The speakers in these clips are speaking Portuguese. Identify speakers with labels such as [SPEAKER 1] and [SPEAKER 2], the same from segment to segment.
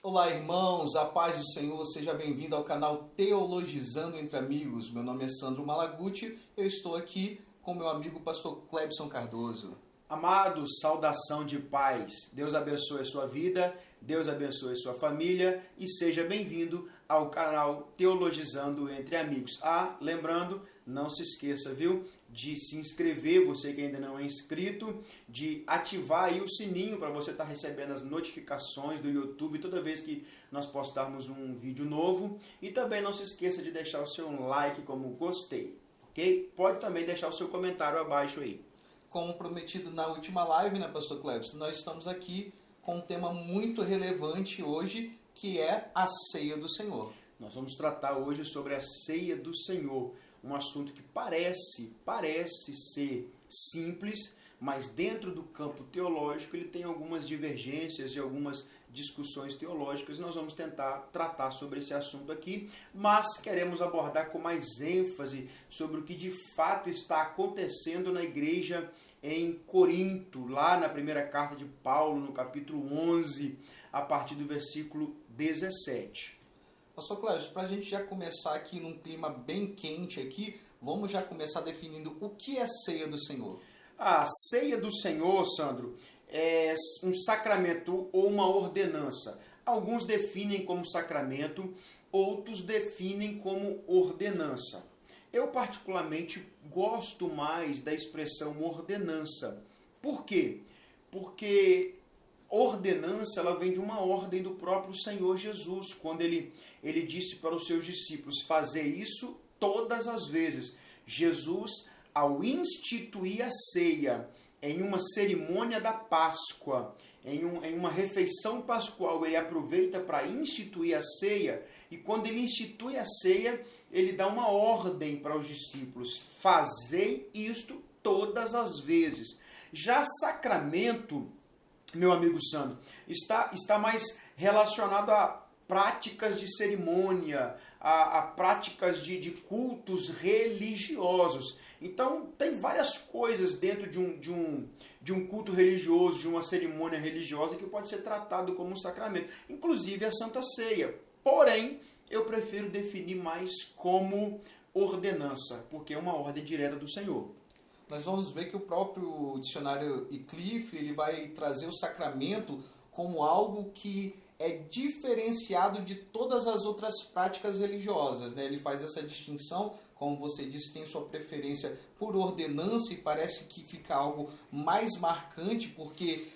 [SPEAKER 1] Olá, irmãos, a paz do Senhor, seja bem-vindo ao canal Teologizando Entre Amigos. Meu nome é Sandro Malaguti, eu estou aqui com meu amigo pastor Clebson Cardoso.
[SPEAKER 2] Amados, saudação de paz. Deus abençoe a sua vida, Deus abençoe a sua família e seja bem-vindo ao canal Teologizando Entre Amigos. Lembrando, não se esqueça, viu, de se inscrever, você que ainda não é inscrito, de ativar aí o sininho para você estar recebendo as notificações do YouTube toda vez que nós postarmos um vídeo novo. E também não se esqueça de deixar o seu like como gostei, ok? Pode também deixar o seu comentário abaixo aí.
[SPEAKER 1] Como prometido na última live, né, pastor Clebson, nós estamos aqui com um tema muito relevante hoje, que é a ceia do Senhor.
[SPEAKER 2] Nós vamos tratar hoje sobre a ceia do Senhor, um assunto que parece ser simples, mas dentro do campo teológico ele tem algumas divergências e algumas discussões teológicas. Nós vamos tentar tratar sobre esse assunto aqui, mas queremos abordar com mais ênfase sobre o que de fato está acontecendo na igreja em Corinto, lá na primeira carta de Paulo, no capítulo 11, a partir do versículo 17.
[SPEAKER 1] Pastor Clebson, para a gente já começar aqui num clima bem quente aqui, vamos já começar definindo o que é ceia do Senhor.
[SPEAKER 2] A ceia do Senhor, Sandro, é um sacramento ou uma ordenança. Alguns definem como sacramento, outros definem como ordenança. Eu particularmente gosto mais da expressão ordenança. Por quê? Porque ordenança ela vem de uma ordem do próprio Senhor Jesus, quando ele disse para os seus discípulos fazer isso todas as vezes. Jesus, ao instituir a ceia em uma cerimônia da Páscoa, em uma refeição pascual, ele aproveita para instituir a ceia, e quando ele institui a ceia, ele dá uma ordem para os discípulos: fazei isto todas as vezes. Já sacramento, meu amigo Sandro, está mais relacionado a práticas de cerimônia, a práticas de cultos religiosos. Então, tem várias coisas dentro de um culto religioso, de uma cerimônia religiosa, que pode ser tratado como um sacramento, inclusive a Santa Ceia. Porém, eu prefiro definir mais como ordenança, porque é uma ordem direta do Senhor.
[SPEAKER 1] Nós vamos ver que o próprio dicionário Wycliffe, ele vai trazer o sacramento como algo que é diferenciado de todas as outras práticas religiosas, né? Ele faz essa distinção, como você disse, tem sua preferência por ordenança, e parece que fica algo mais marcante, porque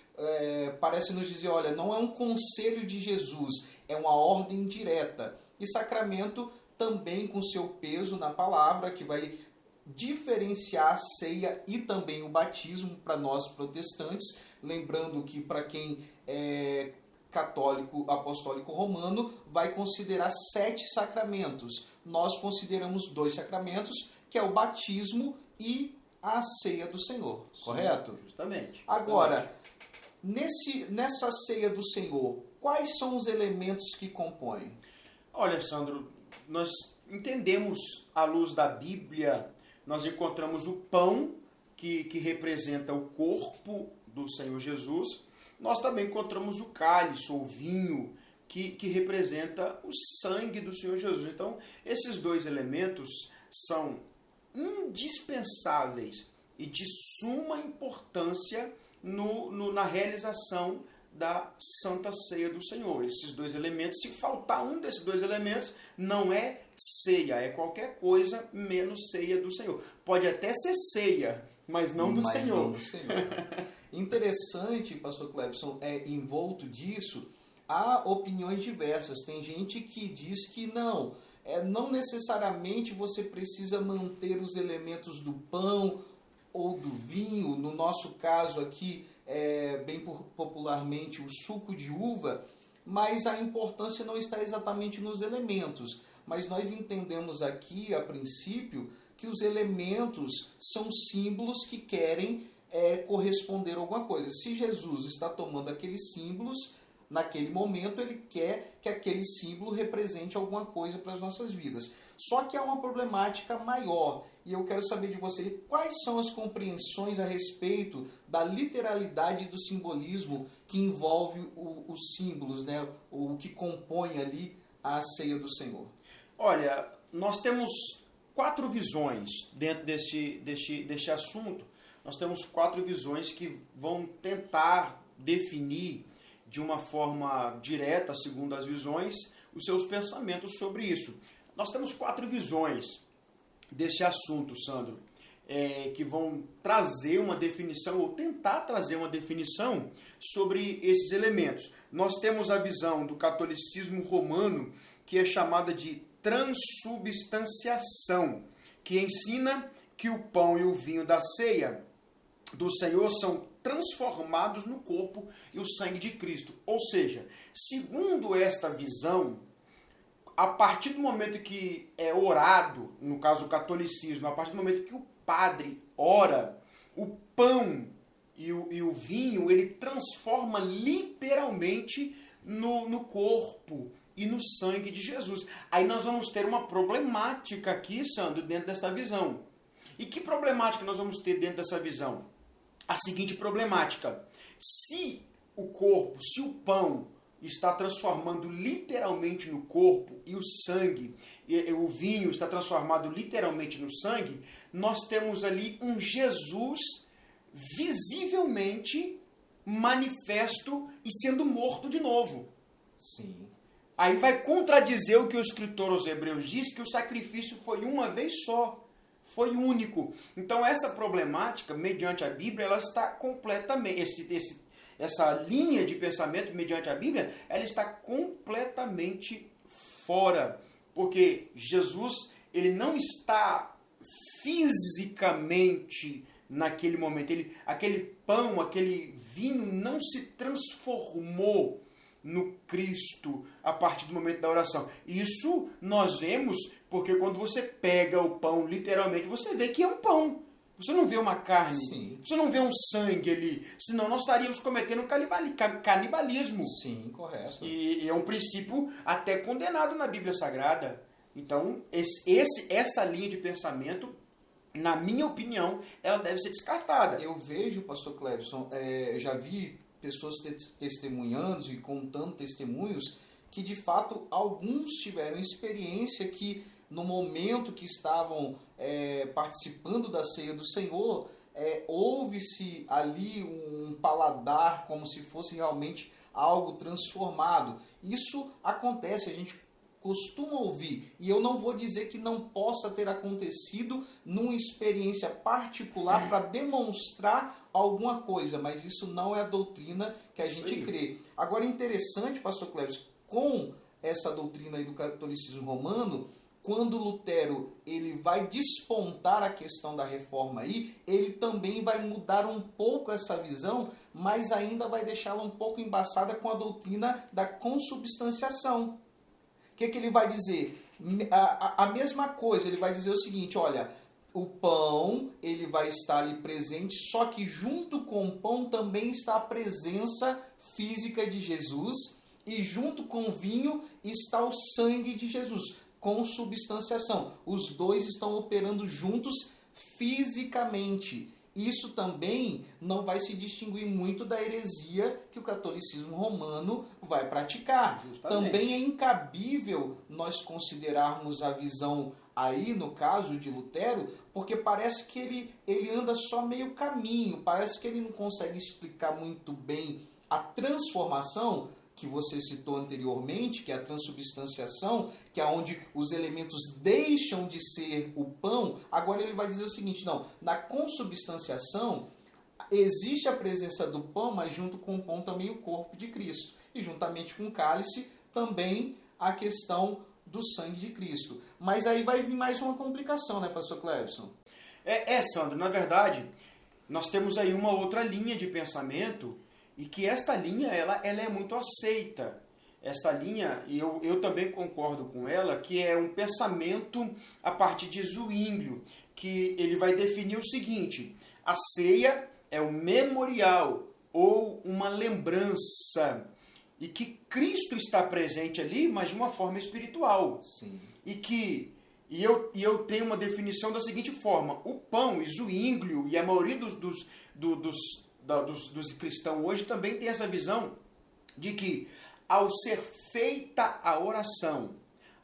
[SPEAKER 1] parece nos dizer, olha, não é um conselho de Jesus, é uma ordem direta. E sacramento também com seu peso na palavra, que vai diferenciar a ceia e também o batismo para nós protestantes, lembrando que para quem é católico apostólico romano vai considerar 7 sacramentos. Nós consideramos 2 sacramentos, que é o batismo e a ceia do Senhor, sim, correto?
[SPEAKER 2] Justamente.
[SPEAKER 1] Agora, nessa ceia do Senhor, quais são os elementos que compõem?
[SPEAKER 2] Olha, Sandro, nós entendemos à luz da Bíblia, nós encontramos o pão, que representa o corpo do Senhor Jesus. Nós também encontramos o cálice, ou vinho, que representa o sangue do Senhor Jesus. Então, esses 2 elementos são indispensáveis e de suma importância na realização da Santa Ceia do Senhor. Esses 2 elementos, se faltar um desses 2 elementos, não é ceia, é qualquer coisa menos ceia do Senhor. Pode até ser ceia, mas não do Senhor.
[SPEAKER 1] Não do Senhor. Interessante, pastor Clebson, envolto disso, há opiniões diversas. Tem gente que diz que não necessariamente você precisa manter os elementos do pão ou do vinho. No nosso caso aqui, bem popularmente, o suco de uva, mas a importância não está exatamente nos elementos. Mas nós entendemos aqui, a princípio, que os elementos são símbolos que querem corresponder a alguma coisa. Se Jesus está tomando aqueles símbolos, naquele momento ele quer que aquele símbolo represente alguma coisa para as nossas vidas. Só que há uma problemática maior, e eu quero saber de você quais são as compreensões a respeito da literalidade do simbolismo que envolve os símbolos, né? O que compõe ali a ceia do Senhor.
[SPEAKER 2] Olha, nós temos 4 visões dentro deste assunto. Nós temos 4 visões que vão tentar definir de uma forma direta, segundo as visões, os seus pensamentos sobre isso. Nós temos 4 visões deste assunto, Sandro, que vão trazer uma definição, ou tentar trazer uma definição sobre esses elementos. Nós temos a visão do catolicismo romano, que é chamada de transubstanciação, que ensina que o pão e o vinho da ceia do Senhor são transformados no corpo e o sangue de Cristo. Ou seja, segundo esta visão, a partir do momento que é orado, no caso o catolicismo, a partir do momento que o padre ora, o pão e o vinho, ele transforma literalmente no corpo e no sangue de Jesus. Aí nós vamos ter uma problemática aqui, Sandro, dentro dessa visão. E que problemática nós vamos ter dentro dessa visão? A seguinte problemática: se o corpo, se o pão está transformando literalmente no corpo e o sangue, o vinho está transformado literalmente no sangue, nós temos ali um Jesus visivelmente manifesto e sendo morto de novo.
[SPEAKER 1] Sim.
[SPEAKER 2] Aí vai contradizer o que o escritor aos Hebreus diz, que o sacrifício foi uma vez só. Foi único. Então essa problemática, mediante a Bíblia, ela está completamente... Essa linha de pensamento, mediante a Bíblia, ela está completamente fora. Porque Jesus, ele não está fisicamente naquele momento. Aquele pão, aquele vinho não se transformou no Cristo a partir do momento da oração. Isso nós vemos porque quando você pega o pão, literalmente, você vê que é um pão. Você não vê uma carne.
[SPEAKER 1] Sim.
[SPEAKER 2] Você não vê um sangue ali. Senão nós estaríamos cometendo canibalismo.
[SPEAKER 1] Sim, correto.
[SPEAKER 2] E é um princípio até condenado na Bíblia Sagrada. Então, essa linha de pensamento, na minha opinião, ela deve ser descartada.
[SPEAKER 1] Eu vejo, pastor Clebson, já vi pessoas testemunhando e contando testemunhos que, de fato, alguns tiveram experiência que, no momento que estavam participando da ceia do Senhor, houve-se ali um paladar como se fosse realmente algo transformado. Isso acontece, a gente costuma ouvir, e eu não vou dizer que não possa ter acontecido numa experiência particular para demonstrar alguma coisa, mas isso não é a doutrina que a gente crê. Agora, interessante, pastor Cleves, com essa doutrina aí do catolicismo romano, quando Lutero ele vai despontar a questão da reforma aí, ele também vai mudar um pouco essa visão, mas ainda vai deixá-la um pouco embaçada com a doutrina da consubstanciação. O que ele vai dizer? A mesma coisa, ele vai dizer o seguinte, olha, o pão ele vai estar ali presente, só que junto com o pão também está a presença física de Jesus, e junto com o vinho está o sangue de Jesus, consubstanciação. Os dois estão operando juntos fisicamente. Isso também não vai se distinguir muito da heresia que o catolicismo romano vai praticar.
[SPEAKER 2] Justamente.
[SPEAKER 1] Também é incabível nós considerarmos a visão aí, no caso de Lutero, porque parece que ele anda só meio caminho, parece que ele não consegue explicar muito bem a transformação que você citou anteriormente, que é a transubstanciação, que é onde os elementos deixam de ser o pão. Agora ele vai dizer o seguinte, não, na consubstanciação existe a presença do pão, mas junto com o pão também o corpo de Cristo. E juntamente com o cálice também a questão do sangue de Cristo. Mas aí vai vir mais uma complicação, né, pastor Clebson?
[SPEAKER 2] Sandro, na verdade, nós temos aí uma outra linha de pensamento, e que esta linha ela é muito aceita. Esta linha, e eu também concordo com ela, que é um pensamento a partir de Zwinglio, que ele vai definir o seguinte: a ceia é um memorial ou uma lembrança, e que Cristo está presente ali, mas de uma forma espiritual.
[SPEAKER 1] Sim.
[SPEAKER 2] E que E eu tenho uma definição da seguinte forma: o pão e Zwinglio e a maioria dos cristãos hoje também tem essa visão de que, ao ser feita a oração,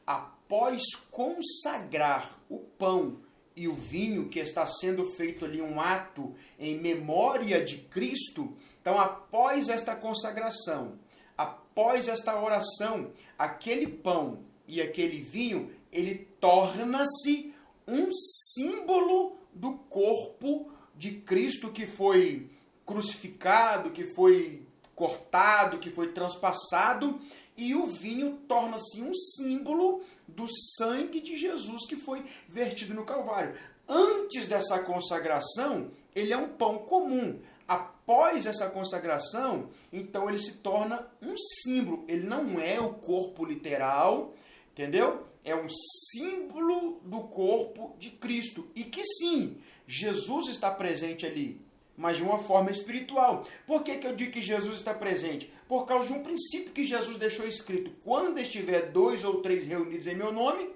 [SPEAKER 2] após consagrar o pão e o vinho, que está sendo feito ali um ato em memória de Cristo, então após esta consagração, após esta oração, aquele pão e aquele vinho, ele torna-se um símbolo do corpo de Cristo que foi crucificado, que foi cortado, que foi transpassado, e o vinho torna-se um símbolo do sangue de Jesus que foi vertido no Calvário. Antes dessa consagração, ele é um pão comum. Após essa consagração, então ele se torna um símbolo. Ele não é o corpo literal, entendeu? É um símbolo do corpo de Cristo. E que sim, Jesus está presente ali, mas de uma forma espiritual. Por que eu digo que Jesus está presente? Por causa de um princípio que Jesus deixou escrito: quando estiver 2 ou 3 reunidos em meu nome,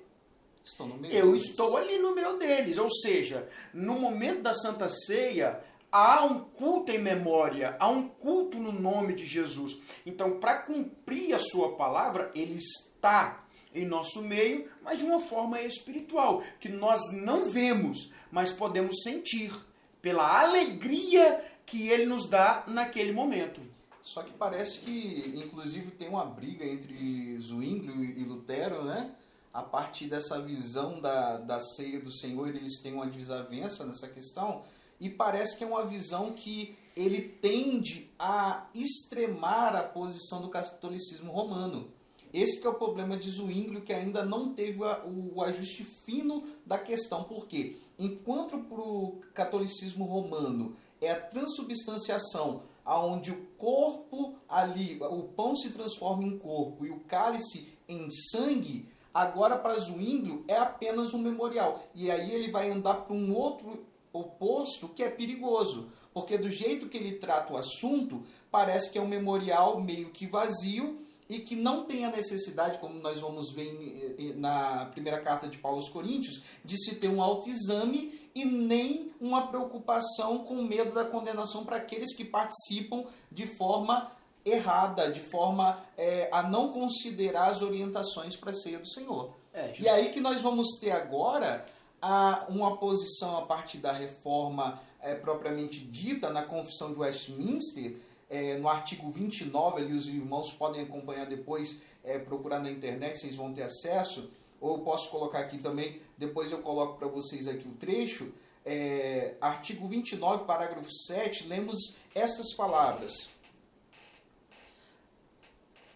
[SPEAKER 2] eu estou ali no meio deles. Ou seja, no momento da Santa Ceia, há um culto em memória, há um culto no nome de Jesus. Então, para cumprir a sua palavra, ele está em nosso meio, mas de uma forma espiritual, que nós não vemos, mas podemos sentir pela alegria que ele nos dá naquele momento.
[SPEAKER 1] Só que parece que, inclusive, tem uma briga entre Zwinglio e Lutero, né? A partir dessa visão da ceia do Senhor, eles têm uma desavença nessa questão, e parece que é uma visão que ele tende a extremar a posição do catolicismo romano. Esse que é o problema de Zwinglio, que ainda não teve o ajuste fino da questão. Por quê? Enquanto para o catolicismo romano é a transubstanciação, onde o corpo ali, o pão se transforma em corpo e o cálice em sangue, agora para Zwinglio é apenas um memorial. E aí ele vai andar para um outro oposto que é perigoso, porque do jeito que ele trata o assunto, parece que é um memorial meio que vazio e que não tem a necessidade, como nós vamos ver na primeira carta de Paulo aos Coríntios, de se ter um autoexame e nem uma preocupação com medo da condenação para aqueles que participam de forma errada, de forma a não considerar as orientações para a ceia do Senhor. E aí que nós vamos ter agora uma posição a partir da reforma propriamente dita na Confissão de Westminster, no artigo 29, ali os irmãos podem acompanhar depois, procurar na internet, vocês vão ter acesso, ou eu posso colocar aqui também, depois eu coloco para vocês aqui o trecho, artigo 29, parágrafo 7, lemos essas palavras: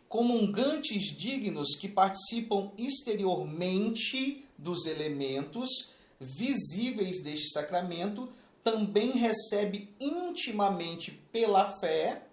[SPEAKER 1] comungantes dignos que participam exteriormente dos elementos visíveis deste sacramento, também recebe intimamente pela fé,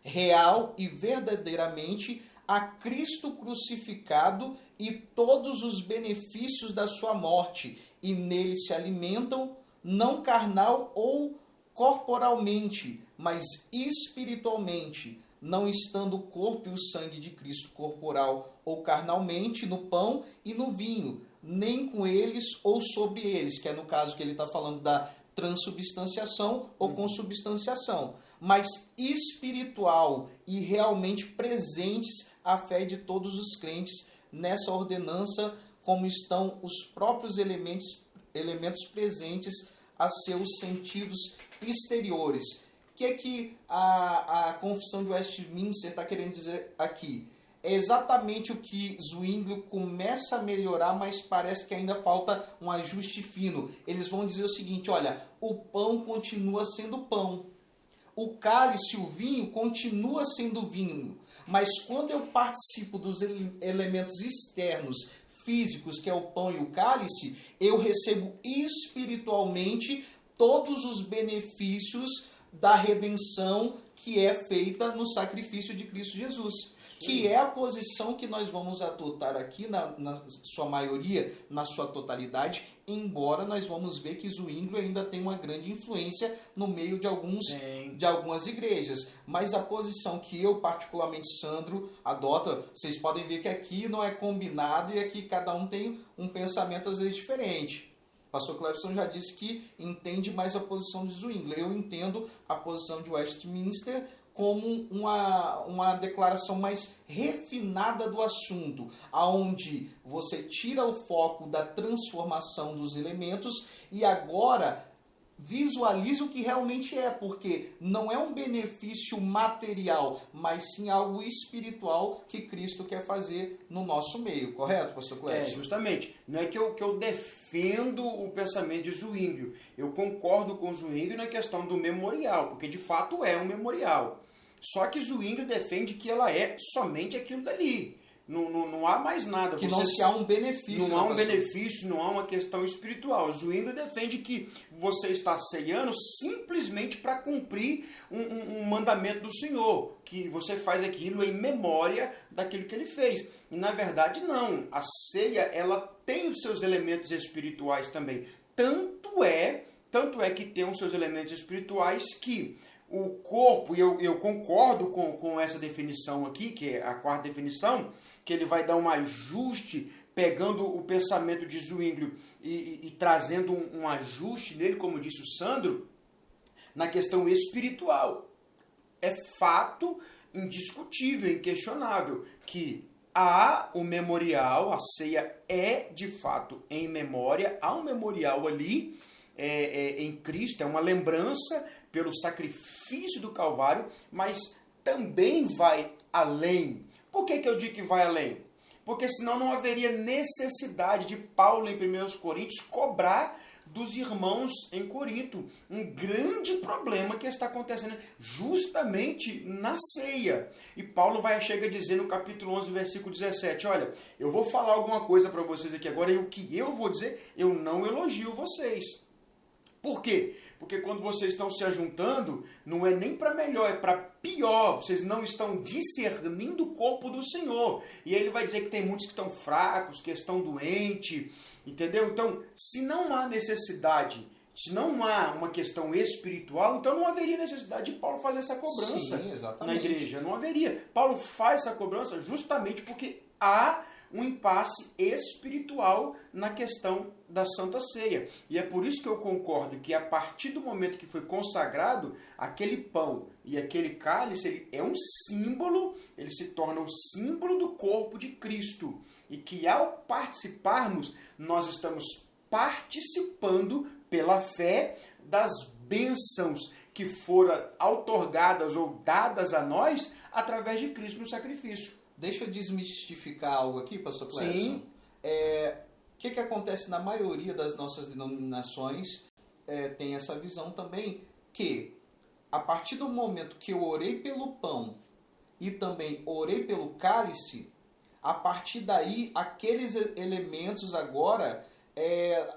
[SPEAKER 1] real e verdadeiramente, a Cristo crucificado e todos os benefícios da sua morte, e nele se alimentam, não carnal ou corporalmente, mas espiritualmente, não estando o corpo e o sangue de Cristo corporal ou carnalmente no pão e no vinho, nem com eles ou sobre eles, que é no caso que ele está falando da transubstanciação ou consubstanciação, mas espiritual e realmente presentes à fé de todos os crentes nessa ordenança, como estão os próprios elementos presentes a seus sentidos exteriores. O que é que a Confissão de Westminster está querendo dizer aqui? É exatamente o que Zwinglio começa a melhorar, mas parece que ainda falta um ajuste fino. Eles vão dizer o seguinte: olha, o pão continua sendo pão, o cálice, o vinho, continua sendo vinho, mas quando eu participo dos elementos externos, físicos, que é o pão e o cálice, eu recebo espiritualmente todos os benefícios da redenção que é feita no sacrifício de Cristo Jesus. Que é a posição que nós vamos adotar aqui, na sua maioria, na sua totalidade, embora nós vamos ver que Zwinglio ainda tem uma grande influência no meio de algumas igrejas. Mas a posição que eu, particularmente, Sandro, adota, vocês podem ver que aqui não é combinado e aqui cada um tem um pensamento às vezes diferente. O pastor Clebson já disse que entende mais a posição de Zwinglio. Eu entendo a posição de Westminster como uma declaração mais refinada do assunto, aonde você tira o foco da transformação dos elementos e agora visualiza o que realmente é, porque não é um benefício material, mas sim algo espiritual que Cristo quer fazer no nosso meio, correto, pastor Cléber?
[SPEAKER 2] Justamente. Não é que eu defendo o pensamento de Zwinglio. Eu concordo com Zwinglio na questão do memorial, porque de fato é um memorial. Só que Zwinglio defende que ela é somente aquilo dali. Não há mais nada.
[SPEAKER 1] Que não se há um benefício.
[SPEAKER 2] Não há um benefício, não há uma questão espiritual. Zwinglio defende que você está ceando simplesmente para cumprir um mandamento do Senhor. Que você faz aquilo em memória daquilo que ele fez. E na verdade não. A ceia, ela tem os seus elementos espirituais também. Tanto é que tem os seus elementos espirituais que o corpo, e eu concordo com essa definição aqui, que é a quarta definição, que ele vai dar um ajuste, pegando o pensamento de Zwinglio e trazendo um ajuste nele, como disse o Sandro, na questão espiritual. É fato indiscutível, inquestionável, que há o memorial, a ceia é de fato em memória, há um memorial ali em Cristo, é uma lembrança pelo sacrifício do Calvário, mas também vai além. Por que eu digo que vai além? Porque senão não haveria necessidade de Paulo, em 1 Coríntios, cobrar dos irmãos em Corinto. Um grande problema que está acontecendo justamente na ceia. E Paulo chega a dizer no capítulo 11, versículo 17, olha, eu vou falar alguma coisa para vocês aqui agora, e o que eu vou dizer, eu não elogio vocês. Por quê? Porque quando vocês estão se ajuntando, não é nem para melhor, é para pior. Vocês não estão discernindo o corpo do Senhor. E aí ele vai dizer que tem muitos que estão fracos, que estão doentes, entendeu? Então, se não há necessidade, se não há uma questão espiritual, então não haveria necessidade de Paulo fazer essa cobrança na igreja. Não haveria. Paulo faz essa cobrança justamente porque há um impasse espiritual na questão da Santa Ceia. E é por isso que eu concordo que a partir do momento que foi consagrado, aquele pão e aquele cálice, ele é um símbolo, ele se torna o símbolo do corpo de Cristo. E que ao participarmos, nós estamos participando pela fé das bênçãos que foram outorgadas ou dadas a nós através de Cristo no sacrifício.
[SPEAKER 1] Deixa eu desmistificar algo aqui, pastor Clebson.
[SPEAKER 2] Sim.
[SPEAKER 1] O que acontece na maioria das nossas denominações, tem essa visão também, que a partir do momento que eu orei pelo pão e também orei pelo cálice, a partir daí, aqueles elementos agora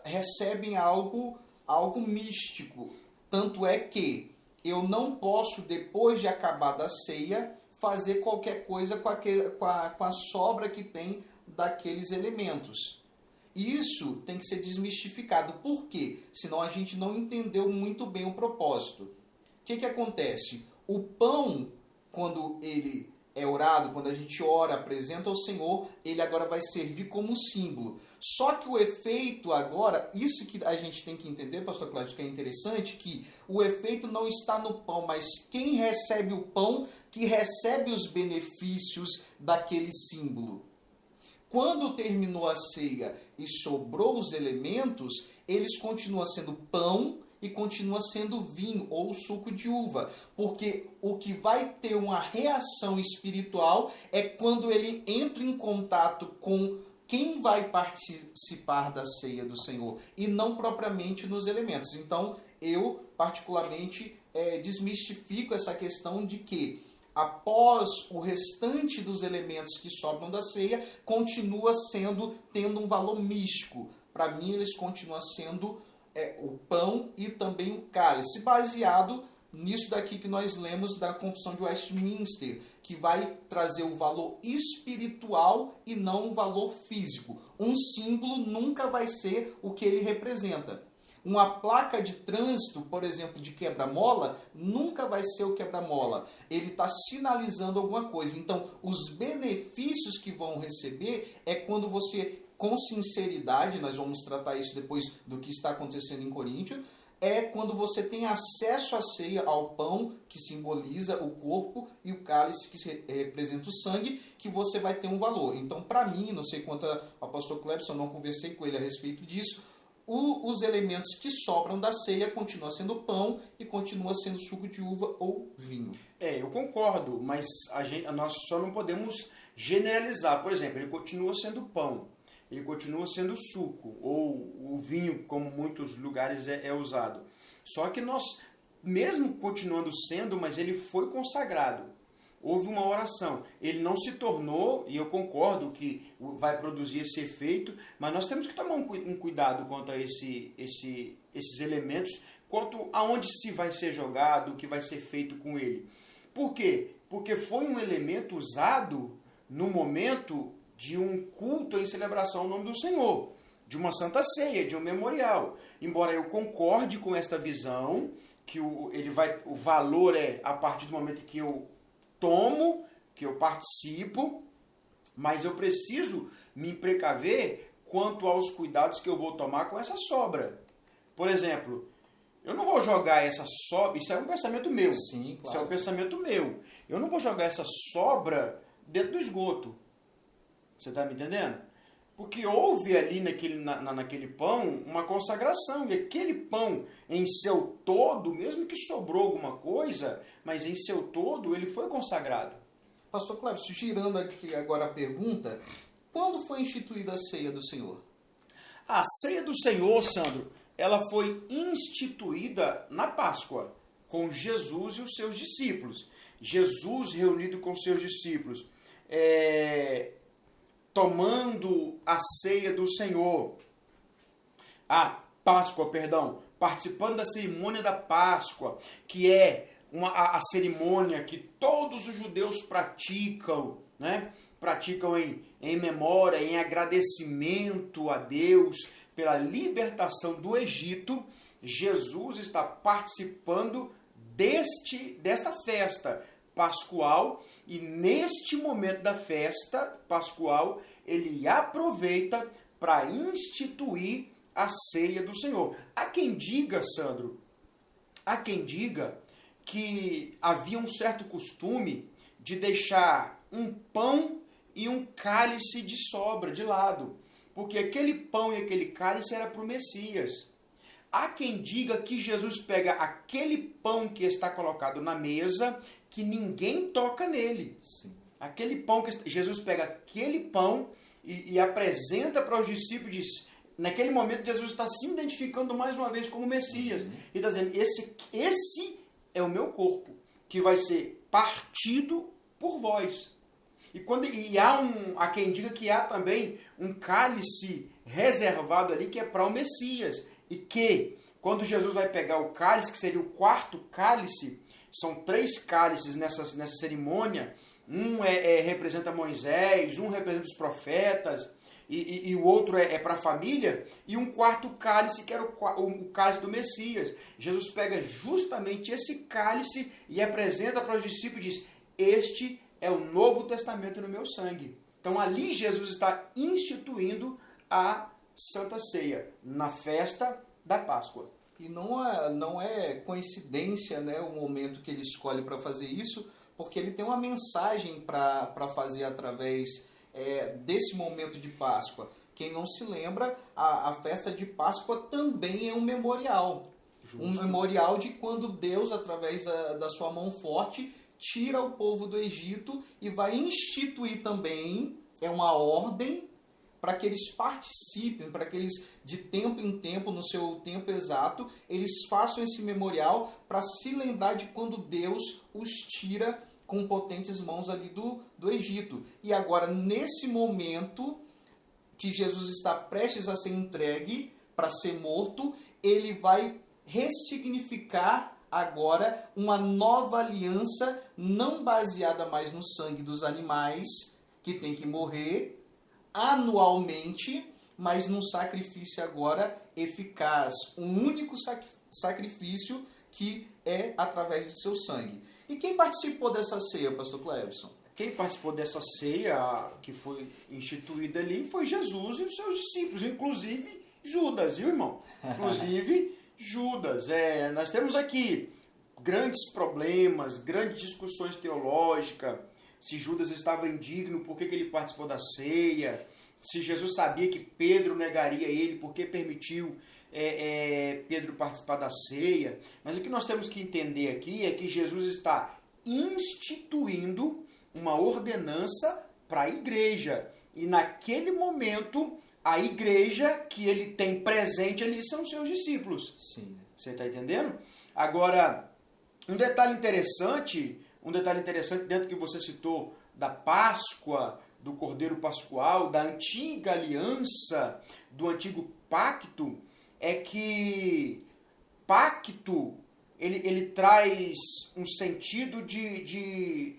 [SPEAKER 1] recebem algo místico. Tanto é que eu não posso, depois de acabar da ceia, fazer qualquer coisa com a sobra que tem daqueles elementos. Isso tem que ser desmistificado. Por quê? Senão a gente não entendeu muito bem o propósito. O que acontece? O pão, quando ele é orado, quando a gente ora, apresenta ao Senhor, ele agora vai servir como símbolo. Só que o efeito agora, isso que a gente tem que entender, pastor Cláudio, que é interessante, que o efeito não está no pão, mas quem recebe o pão, que recebe os benefícios daquele símbolo. Quando terminou a ceia e sobrou os elementos, eles continuam sendo pão e continua sendo vinho ou suco de uva. Porque o que vai ter uma reação espiritual é quando ele entra em contato com quem vai participar da ceia do Senhor e não propriamente nos elementos. Então, eu particularmente desmistifico essa questão de que após o restante dos elementos que sobram da ceia, continua tendo um valor místico. Para mim, eles continuam sendo o pão e também o cálice, baseado nisso daqui que nós lemos da Confissão de Westminster, que vai trazer o valor espiritual e não o valor físico. Um símbolo nunca vai ser o que ele representa. Uma placa de trânsito, por exemplo, de quebra-mola, nunca vai ser o quebra-mola. Ele está sinalizando alguma coisa. Então, os benefícios que vão receber é quando você, com sinceridade, nós vamos tratar isso depois do que está acontecendo em Coríntios, é quando você tem acesso à ceia, ao pão, que simboliza o corpo, e o cálice, que representa o sangue, que você vai ter um valor. Então, para mim, não sei quanto ao pastor Clebson, eu não conversei com ele a respeito disso, os elementos que sobram da ceia continua sendo pão e continua sendo suco de uva ou vinho.
[SPEAKER 2] Eu concordo, mas nós só não podemos generalizar. Por exemplo, ele continua sendo pão, ele continua sendo suco, ou o vinho, como muitos lugares é usado. Só que nós, mesmo continuando sendo, mas ele foi consagrado. Houve uma oração. Ele não se tornou, e eu concordo que vai produzir esse efeito, mas nós temos que tomar um cuidado quanto a esses elementos, quanto aonde se vai ser jogado, o que vai ser feito com ele. Por quê? Porque foi um elemento usado no momento de um culto em celebração ao nome do Senhor, de uma santa ceia, de um memorial. Embora eu concorde com esta visão, que o valor é a partir do momento que eu tomo, que eu participo, mas eu preciso me precaver quanto aos cuidados que eu vou tomar com essa sobra. Por exemplo, eu não vou jogar essa sobra, isso é um pensamento meu.
[SPEAKER 1] Sim, claro.
[SPEAKER 2] Isso é um pensamento meu. Eu não vou jogar essa sobra dentro do esgoto. Você está me entendendo? Porque houve ali naquele pão uma consagração. E aquele pão em seu todo, mesmo que sobrou alguma coisa, mas em seu todo ele foi consagrado.
[SPEAKER 1] Pastor Clebson, girando aqui agora a pergunta, quando foi instituída a ceia do Senhor?
[SPEAKER 2] A ceia do Senhor, Sandro, ela foi instituída na Páscoa, com Jesus e os seus discípulos. Jesus reunido com seus discípulos, tomando a ceia do Senhor. Participando da cerimônia da Páscoa, que é a cerimônia que todos os judeus praticam, né? Praticam em memória, em agradecimento a Deus pela libertação do Egito. Jesus está participando desta festa pascual, e neste momento da festa pascual ele aproveita para instituir a ceia do Senhor. Há quem diga, Sandro, que havia um certo costume de deixar um pão e um cálice de sobra de lado, porque aquele pão e aquele cálice era para o Messias. Há quem diga que Jesus pega aquele pão que está colocado na mesa, que ninguém toca nele.
[SPEAKER 1] Sim.
[SPEAKER 2] Aquele pão que Jesus pega aquele pão e apresenta para os discípulos e diz, naquele momento Jesus está se identificando mais uma vez como Messias. E está dizendo, esse é o meu corpo, que vai ser partido por vós. E há quem diga que há também um cálice reservado ali que é para o Messias. E que, quando Jesus vai pegar o cálice, que seria o quarto cálice, são 3 cálices nessa cerimônia, um representa Moisés, um representa os profetas, e o outro é para a família, e um quarto cálice, que era o cálice do Messias. Jesus pega justamente esse cálice e apresenta para os discípulos e diz, este é o Novo Testamento no meu sangue. Então ali Jesus está instituindo a Santa Ceia, na festa da Páscoa.
[SPEAKER 1] E não é coincidência, né, o momento que ele escolhe para fazer isso, porque ele tem uma mensagem para fazer através desse momento de Páscoa. Quem não se lembra, a festa de Páscoa também é um memorial. Justo. Um memorial de quando Deus, através da sua mão forte, tira o povo do Egito e vai instituir também, uma ordem, para que eles participem, para que eles, de tempo em tempo, no seu tempo exato, eles façam esse memorial para se lembrar de quando Deus os tira com potentes mãos ali do Egito. E agora, nesse momento que Jesus está prestes a ser entregue para ser morto, ele vai ressignificar agora uma nova aliança, não baseada mais no sangue dos animais, que tem que morrer anualmente, mas num sacrifício agora eficaz, um único sacrifício que é através do seu sangue. E quem participou dessa ceia, pastor Clebson?
[SPEAKER 2] Quem participou dessa ceia que foi instituída ali foi Jesus e os seus discípulos, inclusive Judas, viu, irmão? Inclusive Judas. Nós temos aqui grandes problemas, grandes discussões teológicas, se Judas estava indigno, por que ele participou da ceia, se Jesus sabia que Pedro negaria ele, por que permitiu Pedro participar da ceia. Mas o que nós temos que entender aqui é que Jesus está instituindo uma ordenança para a igreja. E naquele momento, a igreja que ele tem presente ali são os seus discípulos.
[SPEAKER 1] Sim.
[SPEAKER 2] Você está entendendo? Agora, um detalhe interessante dentro que você citou da Páscoa, do Cordeiro Pascual, da antiga aliança, do antigo pacto, é que pacto, ele traz um sentido de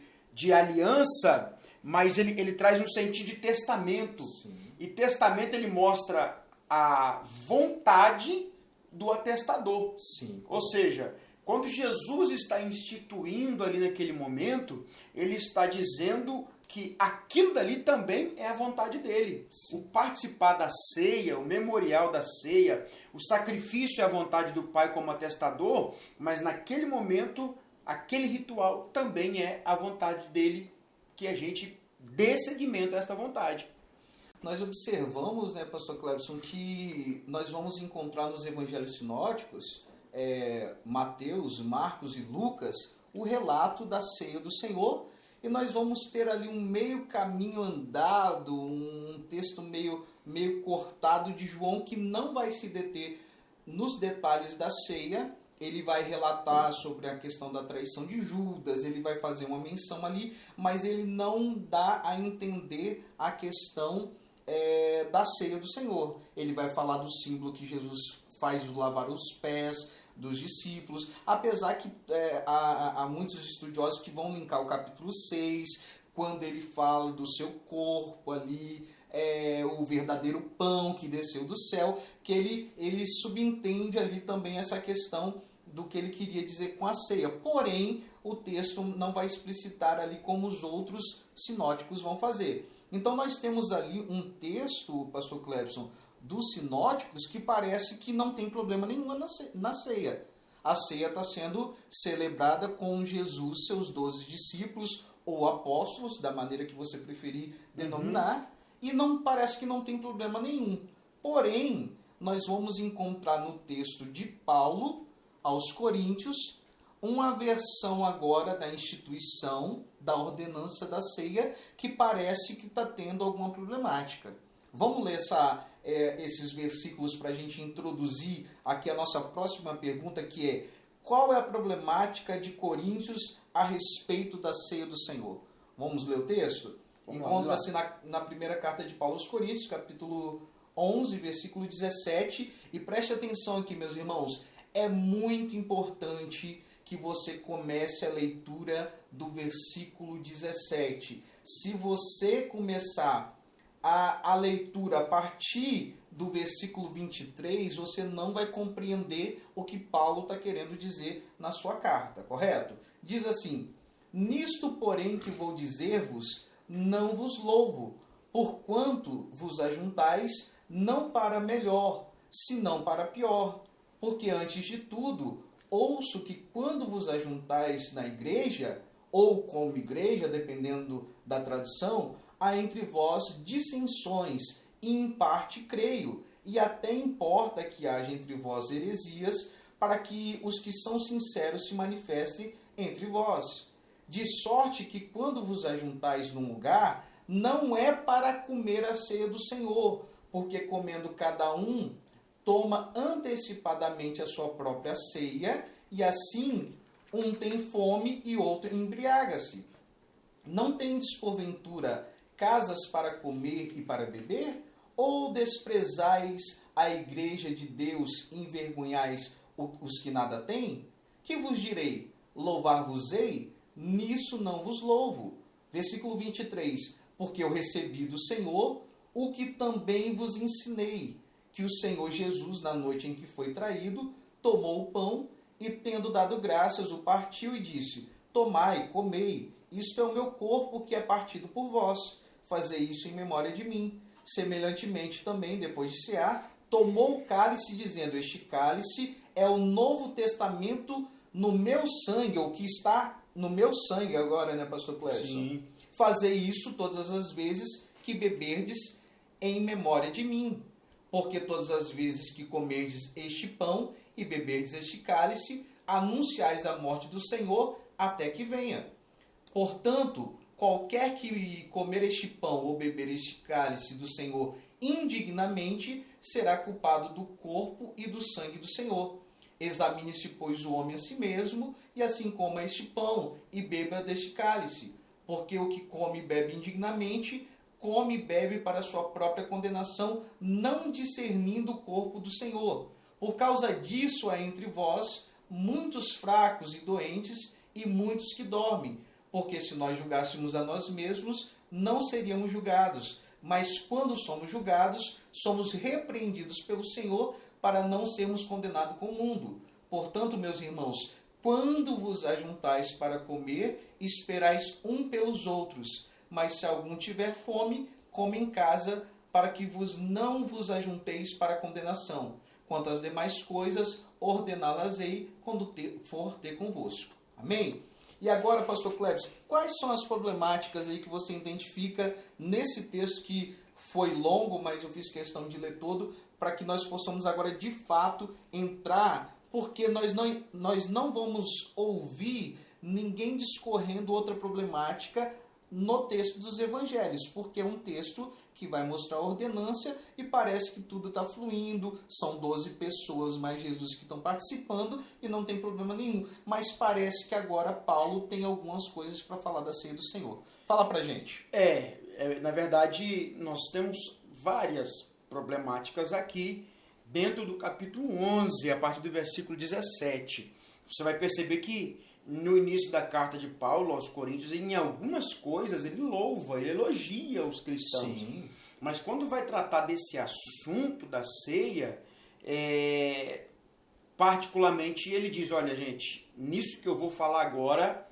[SPEAKER 2] aliança, mas ele traz um sentido de testamento.
[SPEAKER 1] Sim.
[SPEAKER 2] E testamento ele mostra a vontade do atestador.
[SPEAKER 1] Sim.
[SPEAKER 2] Ou seja, quando Jesus está instituindo ali naquele momento, ele está dizendo que aquilo dali também é a vontade dele.
[SPEAKER 1] Sim.
[SPEAKER 2] O participar da ceia, o memorial da ceia, o sacrifício é a vontade do Pai como atestador, mas naquele momento, aquele ritual também é a vontade dele, que a gente dê seguimento a esta vontade.
[SPEAKER 1] Nós observamos, né, pastor Clebson, que nós vamos encontrar nos evangelhos sinóticos, Mateus, Marcos e Lucas, o relato da ceia do Senhor, e nós vamos ter ali um meio caminho andado, um texto meio cortado de João, que não vai se deter nos detalhes da ceia. Ele vai relatar sobre a questão da traição de Judas, ele vai fazer uma menção ali, mas ele não dá a entender a questão da ceia do Senhor. Ele vai falar do símbolo que Jesus faz do lavar os pés dos discípulos, apesar que há muitos estudiosos que vão linkar o capítulo 6, quando ele fala do seu corpo ali, o verdadeiro pão que desceu do céu, que ele subentende ali também essa questão do que ele queria dizer com a ceia. Porém, o texto não vai explicitar ali como os outros sinóticos vão fazer. Então nós temos ali um texto, pastor Clebson, dos sinóticos que parece que não tem problema nenhum na ceia. A ceia está sendo celebrada com Jesus, seus 12 discípulos ou apóstolos, da maneira que você preferir denominar, e parece que não tem problema nenhum. Porém, nós vamos encontrar no texto de Paulo aos Coríntios uma versão agora da instituição, da ordenança da ceia, que parece que está tendo alguma problemática. Vamos ler esses versículos para a gente introduzir aqui a nossa próxima pergunta, que é: qual é a problemática de Coríntios a respeito da ceia do Senhor? Vamos ler o texto? Encontra-se na primeira carta de Paulo aos Coríntios, capítulo 11, versículo 17. E preste atenção aqui, meus irmãos, é muito importante que você comece a leitura do versículo 17. Se você começar a leitura a partir do versículo 23, você não vai compreender o que Paulo está querendo dizer na sua carta, correto? Diz assim: nisto, porém, que vou dizer-vos, não vos louvo, porquanto vos ajuntais não para melhor, senão para pior. Porque antes de tudo, ouço que quando vos ajuntais na igreja, ou como igreja, dependendo da tradução, há entre vós dissensões, e em parte creio, e até importa que haja entre vós heresias, para que os que são sinceros se manifestem entre vós. De sorte que quando vos ajuntais num lugar, não é para comer a ceia do Senhor, porque comendo cada um, toma antecipadamente a sua própria ceia, e assim um tem fome e outro embriaga-se. Não tendes, porventura, casas para comer e para beber? Ou desprezais a igreja de Deus e envergonhais os que nada têm? Que vos direi? Louvar-vos-ei? Nisso não vos louvo. Versículo 23. Porque eu recebi do Senhor o que também vos ensinei, que o Senhor Jesus, na noite em que foi traído, tomou o pão e, tendo dado graças, o partiu e disse: Tomai, comei, isto é o meu corpo que é partido por vós. Fazei isso em memória de mim. Semelhantemente também, depois de cear, tomou o cálice, dizendo: Este cálice é o Novo Testamento no meu sangue, ou que está no meu sangue agora, né, pastor Clécio?
[SPEAKER 2] Sim.
[SPEAKER 1] Fazei isso todas as vezes que beberdes em memória de mim. Porque todas as vezes que comerdes este pão e beberdes este cálice, anunciais a morte do Senhor até que venha. Portanto, qualquer que comer este pão ou beber este cálice do Senhor indignamente, será culpado do corpo e do sangue do Senhor. Examine-se, pois, o homem a si mesmo, e assim coma este pão e beba deste cálice. Porque o que come e bebe indignamente, come e bebe para sua própria condenação, não discernindo o corpo do Senhor. Por causa disso há entre vós muitos fracos e doentes, e muitos que dormem. Porque se nós julgássemos a nós mesmos, não seríamos julgados. Mas quando somos julgados, somos repreendidos pelo Senhor, para não sermos condenados com o mundo. Portanto, meus irmãos, quando vos ajuntais para comer, esperais um pelos outros. Mas se algum tiver fome, come em casa, para que não vos ajunteis para condenação. Quanto às demais coisas, ordená-las-ei quando for ter convosco. Amém? E agora, pastor Cleves, quais são as problemáticas aí que você identifica nesse texto que foi longo, mas eu fiz questão de ler todo, para que nós possamos agora de fato entrar, porque nós não vamos ouvir ninguém discorrendo outra problemática no texto dos evangelhos, porque é um texto que vai mostrar a ordenância e parece que tudo está fluindo, são 12 pessoas mais Jesus que estão participando e não tem problema nenhum, mas parece que agora Paulo tem algumas coisas para falar da ceia do Senhor. Fala pra gente.
[SPEAKER 2] Na verdade, nós temos várias problemáticas aqui dentro do capítulo 11, a partir do versículo 17. Você vai perceber que no início da carta de Paulo aos Coríntios, em algumas coisas ele louva, ele elogia os cristãos.
[SPEAKER 1] Sim.
[SPEAKER 2] Mas quando vai tratar desse assunto da ceia, particularmente ele diz: olha, gente, nisso que eu vou falar agora,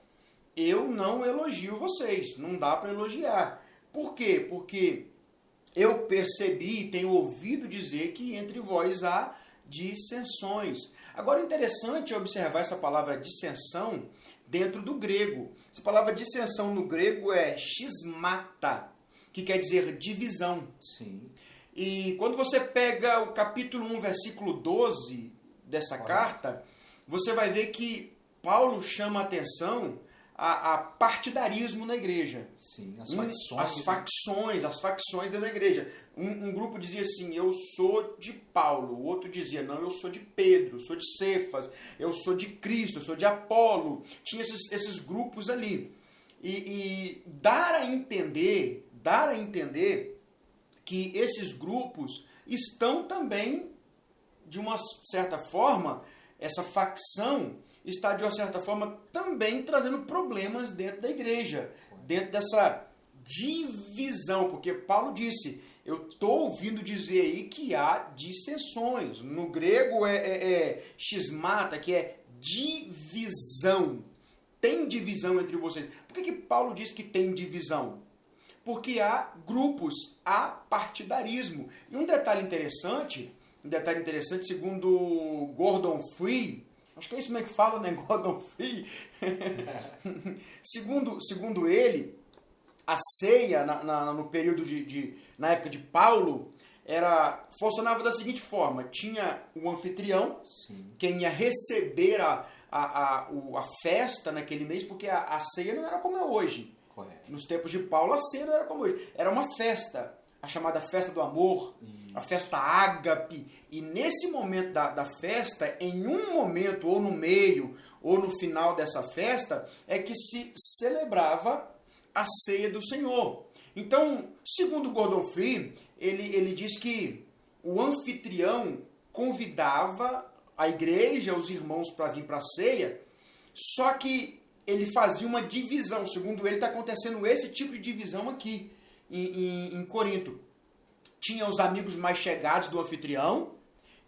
[SPEAKER 2] eu não elogio vocês, não dá para elogiar. Por quê? Porque eu percebi e tenho ouvido dizer que entre vós há dissensões. Agora, é interessante observar essa palavra dissensão dentro do grego. Essa palavra dissensão no grego é schismata, que quer dizer divisão.
[SPEAKER 1] Sim.
[SPEAKER 2] E quando você pega o capítulo 1, versículo 12 dessa carta, você vai ver que Paulo chama a atenção a partidarismo na igreja.
[SPEAKER 1] Sim, as
[SPEAKER 2] facções dentro da igreja. Um grupo dizia assim: eu sou de Paulo. O outro dizia: não, eu sou de Pedro, eu sou de Cefas, eu sou de Cristo, eu sou de Apolo. Tinha esses grupos ali. E dar a entender que esses grupos estão também, de uma certa forma, essa facção está, de uma certa forma, também trazendo problemas dentro da igreja, dentro dessa divisão, porque Paulo disse: eu estou ouvindo dizer aí que há dissensões. No grego é schismata, que é divisão. Tem divisão entre vocês. Por que Paulo diz que tem divisão? Porque há grupos, há partidarismo. E um detalhe interessante, segundo Gordon Fee, acho que é isso mesmo que fala, né? Gordon Fee. segundo ele, a ceia no período na época de Paulo funcionava da seguinte forma: tinha um anfitrião, sim, quem ia receber a festa naquele mês, porque a ceia não era como é hoje. Correto. Nos tempos de Paulo, a ceia não era como hoje. Era uma festa, a chamada festa do amor, a festa ágape. E nesse momento da festa, em um momento, ou no meio, ou no final dessa festa, é que se celebrava a ceia do Senhor. Então, segundo Gordon Fee, ele diz que o anfitrião convidava a igreja, os irmãos para vir para a ceia, só que ele fazia uma divisão. Segundo ele, está acontecendo esse tipo de divisão aqui em Corinto. Tinha os amigos mais chegados do anfitrião,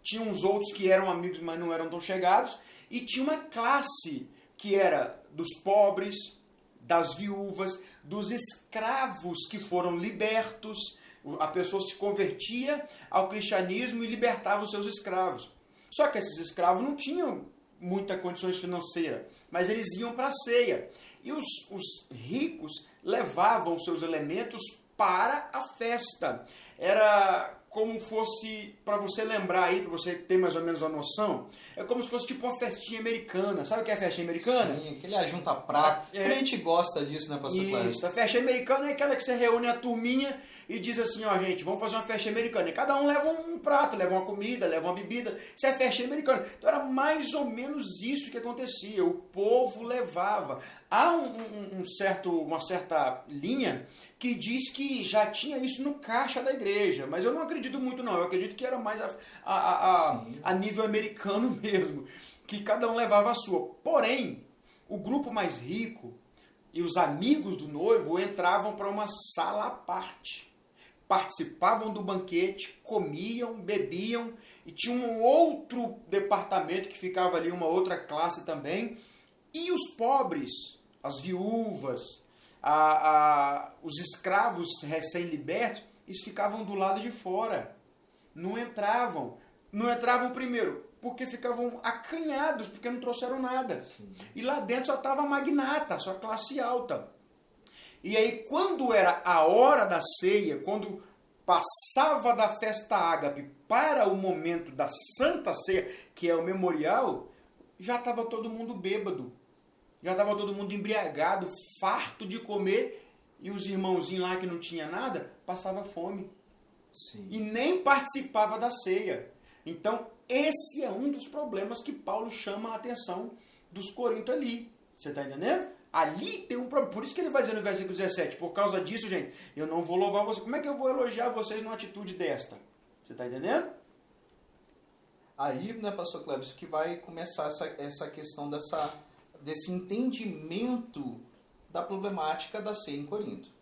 [SPEAKER 2] tinha uns outros que eram amigos, mas não eram tão chegados, e tinha uma classe que era dos pobres, das viúvas, dos escravos que foram libertos. A pessoa se convertia ao cristianismo e libertava os seus escravos. Só que esses escravos não tinham muitas condições financeiras, mas eles iam para a ceia. E os ricos levavam seus elementos para a festa. Era como fosse, para você lembrar aí, para você ter mais ou menos uma noção, é como se fosse tipo uma festinha americana. Sabe o que é a festinha americana?
[SPEAKER 1] Sim, aquele ajunta prato. A gente gosta disso, né, pastor Cláudio?
[SPEAKER 2] Isso, a festa americana é aquela que você reúne a turminha e diz assim, ó, gente, vamos fazer uma festa americana. E cada um leva um prato, leva uma comida, leva uma bebida. Isso é festa americana. Então era mais ou menos isso que acontecia. O povo levava. Há uma certa linha que diz que já tinha isso no caixa da igreja. Mas eu não acredito muito, não. Eu acredito que era mais a nível americano mesmo. Que cada um levava a sua. Porém, o grupo mais rico e os amigos do noivo entravam para uma sala à parte. Participavam do banquete, comiam, bebiam, e tinha um outro departamento que ficava ali, uma outra classe também. E os pobres, as viúvas, os escravos recém-libertos, eles ficavam do lado de fora. Não entravam. Não entravam primeiro porque ficavam acanhados, porque não trouxeram nada. Sim. E lá dentro só estava a magnata, só a classe alta. E aí, quando era a hora da ceia, quando passava da festa ágape para o momento da Santa Ceia, que é o memorial, já estava todo mundo bêbado. Já estava todo mundo embriagado, farto de comer, e os irmãozinhos lá que não tinha nada, passava fome. Sim. E nem participava da ceia. Então, esse é um dos problemas que Paulo chama a atenção dos coríntios ali. Você está entendendo? Ali tem um problema. Por isso que ele vai dizer no versículo 17, por causa disso, gente, eu não vou louvar vocês. Como é que eu vou elogiar vocês numa atitude desta? Você está entendendo?
[SPEAKER 1] Aí, né, pastor Cleber, que vai começar essa questão desse entendimento da problemática da ceia em Corinto.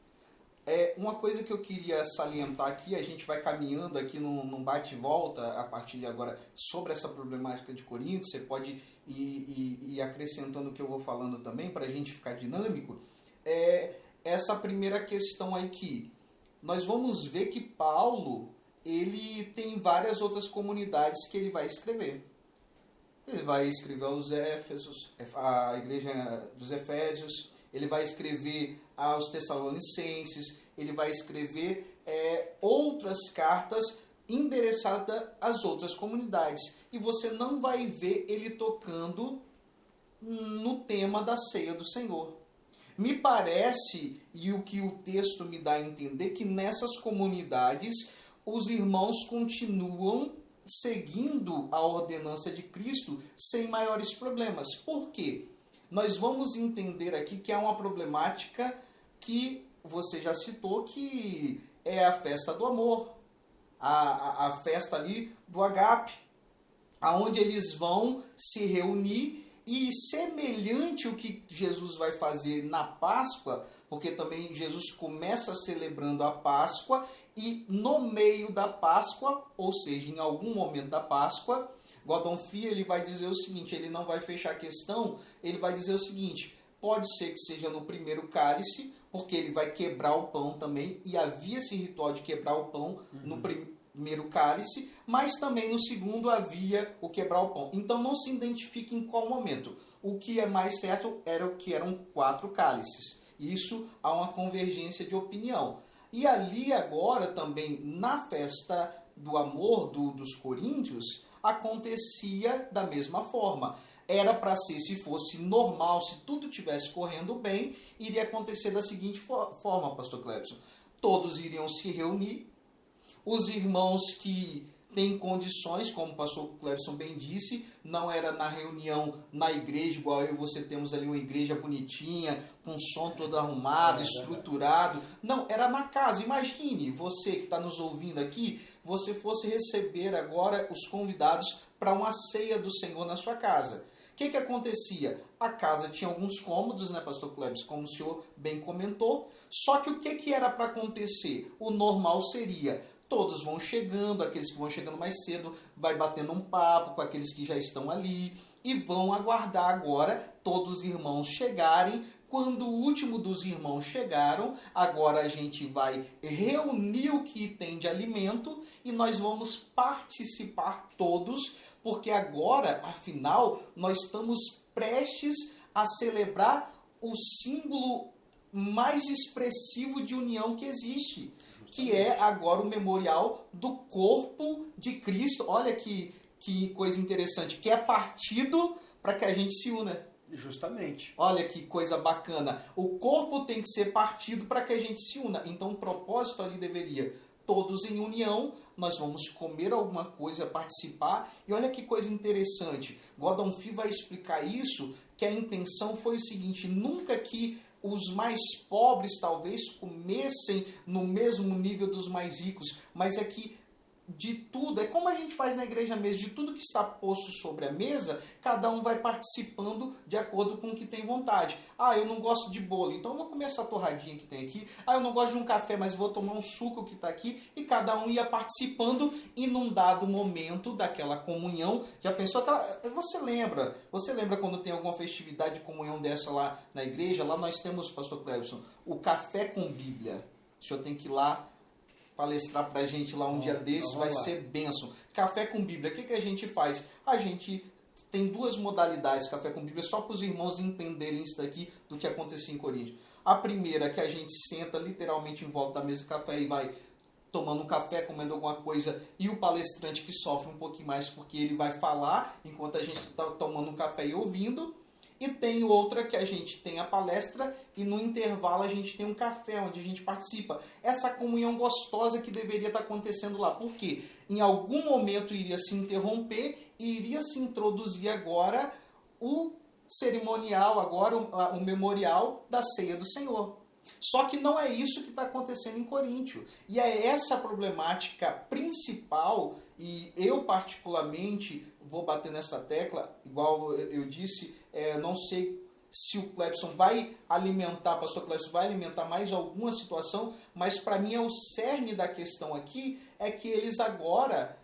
[SPEAKER 1] Uma coisa que eu queria salientar aqui, a gente vai caminhando aqui num bate e volta a partir de agora sobre essa problemática de Corinto, você pode ir acrescentando o que eu vou falando também para a gente ficar dinâmico, essa primeira questão aí que nós vamos ver que Paulo ele tem várias outras comunidades que ele vai escrever. Ele vai escrever aos Éfesos, a igreja dos Efésios, ele vai escrever aos Tessalonicenses, ele vai escrever outras cartas endereçadas às outras comunidades. E você não vai ver ele tocando no tema da ceia do Senhor. Me parece, e o que o texto me dá a entender, que nessas comunidades os irmãos continuam seguindo a ordenança de Cristo sem maiores problemas. Por quê? Nós vamos entender aqui que há uma problemática que você já citou, que é a festa do amor, a festa ali do agape, aonde eles vão se reunir e semelhante ao que Jesus vai fazer na Páscoa, porque também Jesus começa celebrando a Páscoa e no meio da Páscoa, ou seja, em algum momento da Páscoa, Gordon Fee ele vai dizer o seguinte, ele não vai fechar a questão, ele vai dizer o seguinte, pode ser que seja no primeiro cálice, porque ele vai quebrar o pão também, e havia esse ritual de quebrar o pão no primeiro cálice, mas também no segundo havia o quebrar o pão. Então não se identifica em qual momento. O que é mais certo era o que eram 4 cálices. Isso há uma convergência de opinião. E ali agora também, na festa do amor dos coríntios, acontecia da mesma forma. Era para ser, se fosse normal, se tudo estivesse correndo bem, iria acontecer da seguinte forma, pastor Clebson. Todos iriam se reunir, os irmãos que têm condições, como o pastor Clebson bem disse, não era na reunião na igreja, igual eu e você temos ali uma igreja bonitinha, com som todo arrumado, estruturado. Não, era na casa. Imagine, você que está nos ouvindo aqui, você fosse receber agora os convidados para uma ceia do Senhor na sua casa. O que acontecia? A casa tinha alguns cômodos, né, pastor Cleves, como o senhor bem comentou. Só que o que era para acontecer? O normal seria, todos vão chegando, aqueles que vão chegando mais cedo, vai batendo um papo com aqueles que já estão ali e vão aguardar agora todos os irmãos chegarem. Quando o último dos irmãos chegaram, agora a gente vai reunir o que tem de alimento e nós vamos participar todos, porque agora, afinal, nós estamos prestes a celebrar o símbolo mais expressivo de união que existe, que é agora o memorial do corpo de Cristo. Olha que coisa interessante, que é partido para que a gente se una.
[SPEAKER 2] Justamente.
[SPEAKER 1] Olha que coisa bacana. O corpo tem que ser partido para que a gente se una. Então o propósito ali deveria, todos em união, nós vamos comer alguma coisa, participar. E olha que coisa interessante. Gordon Fee vai explicar isso, que a intenção foi o seguinte, nunca que os mais pobres talvez comessem no mesmo nível dos mais ricos, mas é que de tudo, é como a gente faz na igreja mesmo, de tudo que está posto sobre a mesa, cada um vai participando de acordo com o que tem vontade. Ah, eu não gosto de bolo, então eu vou comer essa torradinha que tem aqui. Ah, eu não gosto de um café, mas vou tomar um suco que está aqui. E cada um ia participando e num dado momento daquela comunhão, já pensou aquela... Você lembra quando tem alguma festividade de comunhão dessa lá na igreja? Lá nós temos, pastor Clebson, o café com Bíblia. O senhor tem que ir lá palestrar pra gente lá um dia desse, vai ser bênção. Café com Bíblia, o que a gente faz? A gente tem duas modalidades, café com Bíblia, só para os irmãos entenderem isso daqui do que acontecia em Corinto. A primeira é que a gente senta literalmente em volta da mesa de café e vai tomando um café, comendo alguma coisa, e o palestrante que sofre um pouquinho mais porque ele vai falar enquanto a gente está tomando um café e ouvindo. E tem outra que a gente tem a palestra e no intervalo a gente tem um café onde a gente participa. Essa comunhão gostosa que deveria estar acontecendo lá. Por quê? Em algum momento iria se interromper e iria se introduzir agora o cerimonial, agora o memorial da ceia do Senhor. Só que não é isso que está acontecendo em Coríntio. E é essa a problemática principal, e eu particularmente vou bater nessa tecla, igual eu disse, não sei se o Clebson vai alimentar, pastor Clebson vai alimentar mais alguma situação, mas para mim o cerne da questão aqui é que eles agora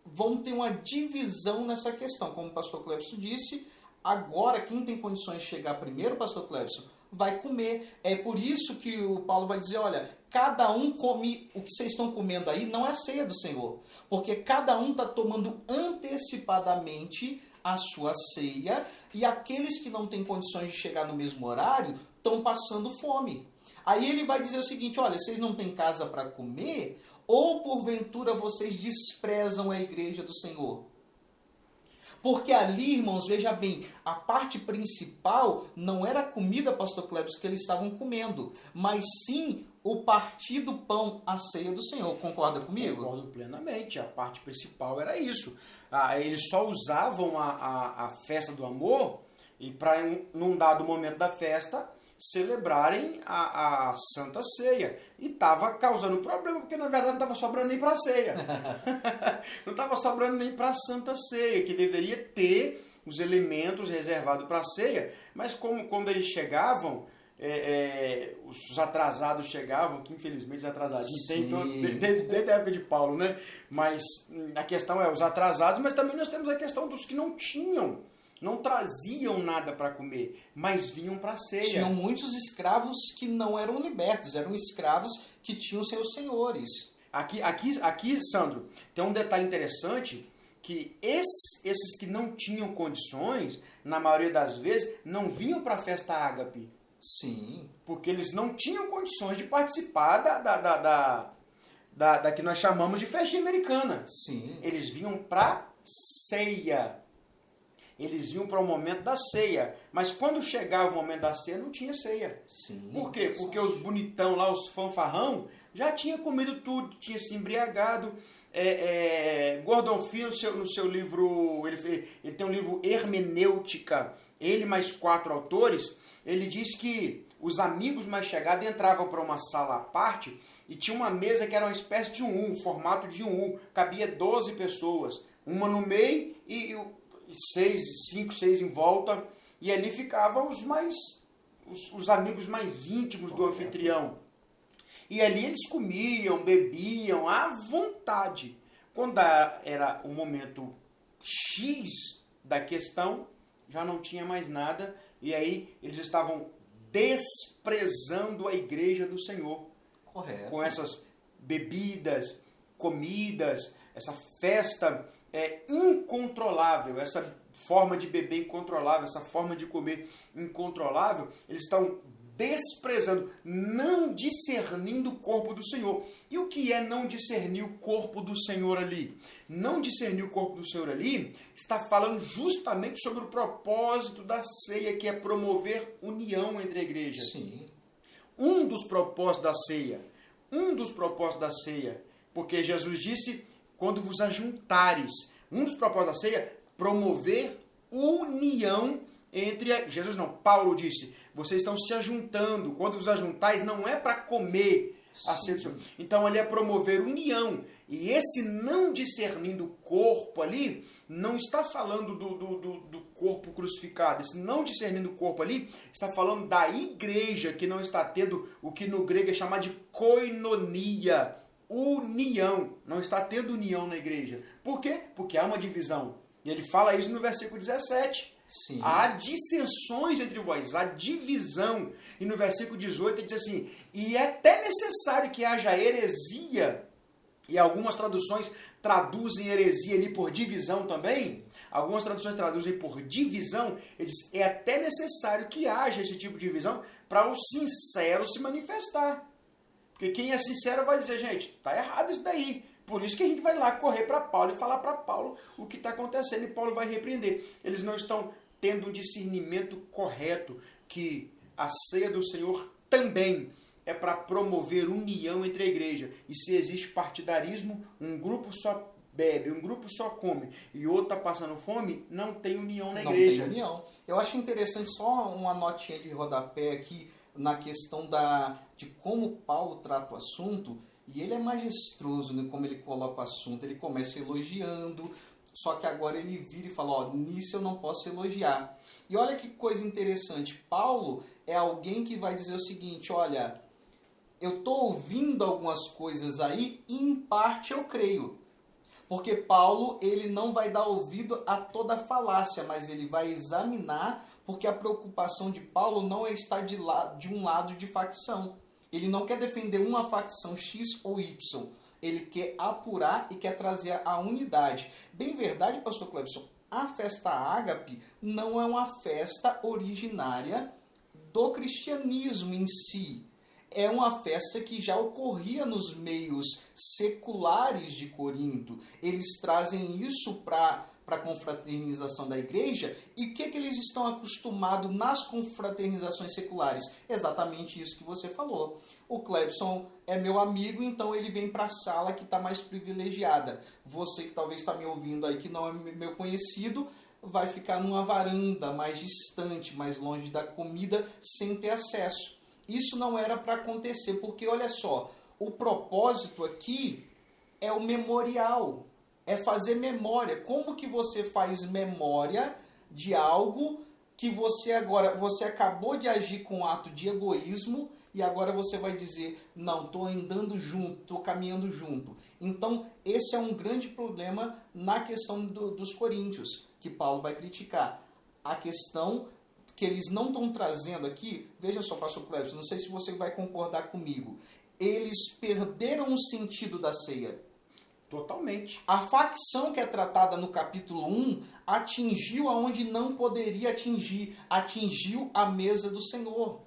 [SPEAKER 1] vão ter uma divisão nessa questão. Como o pastor Clebson disse, agora quem tem condições de chegar primeiro, pastor Clebson, vai comer. É por isso que o Paulo vai dizer, olha, cada um come, o que vocês estão comendo aí não é a ceia do Senhor, porque cada um está tomando antecipadamente a sua ceia, e aqueles que não têm condições de chegar no mesmo horário estão passando fome. Aí ele vai dizer o seguinte, olha, vocês não têm casa para comer, ou porventura vocês desprezam a igreja do Senhor? Porque ali, irmãos, veja bem, a parte principal não era a comida, pastor Clebson, que eles estavam comendo, mas sim o partir do pão, a ceia do Senhor. Concorda comigo?
[SPEAKER 2] Concordo plenamente. A parte principal era isso. Eles só usavam a festa do amor e para, num dado momento da festa, celebrarem a Santa Ceia. E estava causando problema, porque na verdade não estava sobrando nem para a ceia. Não estava sobrando nem para a Santa Ceia, que deveria ter os elementos reservados para a ceia. Mas como quando eles chegavam, os atrasados chegavam, que infelizmente os atrasadinhos tem desde a época de Paulo, né? Mas a questão é os atrasados, mas também nós temos a questão dos que não tinham. Não traziam nada para comer, mas vinham para a ceia.
[SPEAKER 1] Tinham muitos escravos que não eram libertos, eram escravos que tinham seus senhores.
[SPEAKER 2] Aqui, Sandro, tem um detalhe interessante, que esses que não tinham condições, na maioria das vezes, não vinham para a festa ágape.
[SPEAKER 1] Sim.
[SPEAKER 2] Porque eles não tinham condições de participar da que nós chamamos de festinha americana.
[SPEAKER 1] Sim.
[SPEAKER 2] Eles vinham para ceia. Eles iam para o momento da ceia. Mas quando chegava o momento da ceia, não tinha ceia.
[SPEAKER 1] Sim,
[SPEAKER 2] por quê? Porque os bonitão lá, os fanfarrão, já tinham comido tudo, tinha se embriagado. Gordon Fee, no seu livro, ele tem um livro Hermenêutica, ele mais 4 autores, ele diz que os amigos mais chegados entravam para uma sala à parte e tinha uma mesa que era uma espécie de um formato de um cabia 12 pessoas. Uma no meio cinco, seis em volta, e ali ficavam os amigos mais íntimos do anfitrião. E ali eles comiam, bebiam à vontade. Quando era o momento X da questão, já não tinha mais nada, e aí eles estavam desprezando a igreja do Senhor.
[SPEAKER 1] Correto.
[SPEAKER 2] Com essas bebidas, comidas, essa festa incontrolável, essa forma de beber incontrolável, essa forma de comer incontrolável, eles estão desprezando, não discernindo o corpo do Senhor. E o que é não discernir o corpo do Senhor ali? Não discernir o corpo do Senhor ali está falando justamente sobre o propósito da ceia, que é promover união entre a igreja.
[SPEAKER 1] Sim.
[SPEAKER 2] Um dos propósitos da ceia, porque Jesus disse, quando vos ajuntares, um dos propósitos da ceia, promover união entre Jesus não, Paulo disse, vocês estão se ajuntando, quando vos ajuntais não é para comer a ceia do Senhor. Então ali é promover união, e esse não discernindo o corpo ali, não está falando do corpo crucificado, esse não discernindo o corpo ali, está falando da igreja, que não está tendo o que no grego é chamado de koinonia, união, não está tendo união na igreja. Por quê? Porque há uma divisão, e ele fala isso no versículo 17,
[SPEAKER 1] Sim.
[SPEAKER 2] há dissensões entre vós, há divisão. E no versículo 18 ele diz assim, e é até necessário que haja heresia, e algumas traduções traduzem heresia ali por divisão também, algumas traduções traduzem por divisão, ele diz, é até necessário que haja esse tipo de divisão para o sincero se manifestar. Porque quem é sincero vai dizer, gente, está errado isso daí. Por isso que a gente vai lá correr para Paulo e falar para Paulo o que está acontecendo, e Paulo vai repreender. Eles não estão tendo um discernimento correto, que a ceia do Senhor também é para promover união entre a igreja. E se existe partidarismo, um grupo só bebe, um grupo só come e outro está passando fome, não tem união na igreja.
[SPEAKER 1] Não tem união. Eu acho interessante só uma notinha de rodapé aqui na questão de como Paulo trata o assunto. E ele é majestroso, né, como ele coloca o assunto. Ele começa elogiando, só que agora ele vira e fala, ó, nisso eu não posso elogiar. E olha que coisa interessante. Paulo é alguém que vai dizer o seguinte, olha, eu estou ouvindo algumas coisas aí e em parte eu creio. Porque Paulo, ele não vai dar ouvido a toda falácia, mas ele vai examinar, porque a preocupação de Paulo não é estar de um lado de facção. Ele não quer defender uma facção X ou Y. Ele quer apurar e quer trazer a unidade. Bem verdade, pastor Clebson, a festa ágape não é uma festa originária do cristianismo em si. É uma festa que já ocorria nos meios seculares de Corinto. Eles trazem isso para a confraternização da igreja. E o que eles estão acostumados nas confraternizações seculares? Exatamente isso que você falou. O Clebson é meu amigo, então ele vem para a sala que está mais privilegiada. Você que talvez está me ouvindo aí, que não é meu conhecido, vai ficar numa varanda mais distante, mais longe da comida, sem ter acesso. Isso não era para acontecer, porque olha só, o propósito aqui é o memorial, é fazer memória. Como que você faz memória de algo que você acabou de agir com um ato de egoísmo e agora você vai dizer, não, estou andando junto, estou caminhando junto. Então, esse é um grande problema na questão dos coríntios, que Paulo vai criticar. A questão que eles não estão trazendo aqui, veja só, pastor Clebson, não sei se você vai concordar comigo, eles perderam o sentido da ceia.
[SPEAKER 2] Totalmente.
[SPEAKER 1] A facção que é tratada no capítulo 1 atingiu aonde não poderia atingir, atingiu a mesa do Senhor.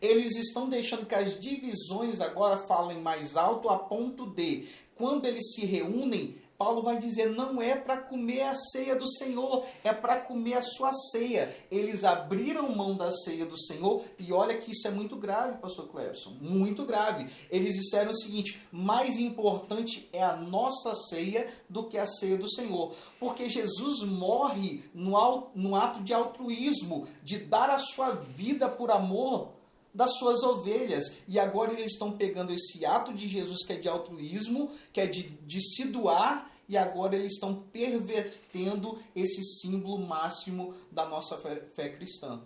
[SPEAKER 1] Eles estão deixando que as divisões agora falem mais alto a ponto de, quando eles se reúnem, Paulo vai dizer, não é para comer a ceia do Senhor, é para comer a sua ceia. Eles abriram mão da ceia do Senhor, e olha que isso é muito grave, pastor Clebson, muito grave. Eles disseram o seguinte, mais importante é a nossa ceia do que a ceia do Senhor. Porque Jesus morre no ato de altruísmo, de dar a sua vida por amor das suas ovelhas. E agora eles estão pegando esse ato de Jesus, que é de altruísmo, que é de se doar, e agora eles estão pervertendo esse símbolo máximo da nossa fé cristã.